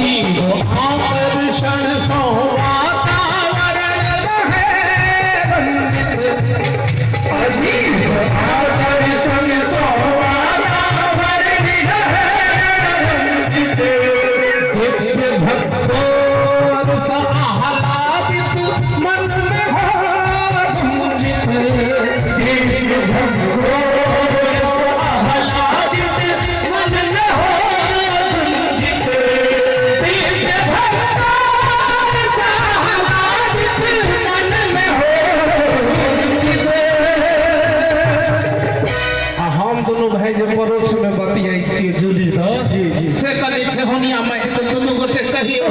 आकर्षण सो वातावरण रहे अजीब आकर्षण सो वातावरण रहे दिव्य झकझोर सा आह्लादित मन में हो गुंजित दिव्य झकझोर सा आह्लादित मन में हो गुंजित दिव्य झकझोर सा आह्लादित मन में हो गुंजित। हम दोनों भाई जो परोक्ष में बतियाई छियै जुली से कने ठेहुनिया में तो दोनों गोटे कहियो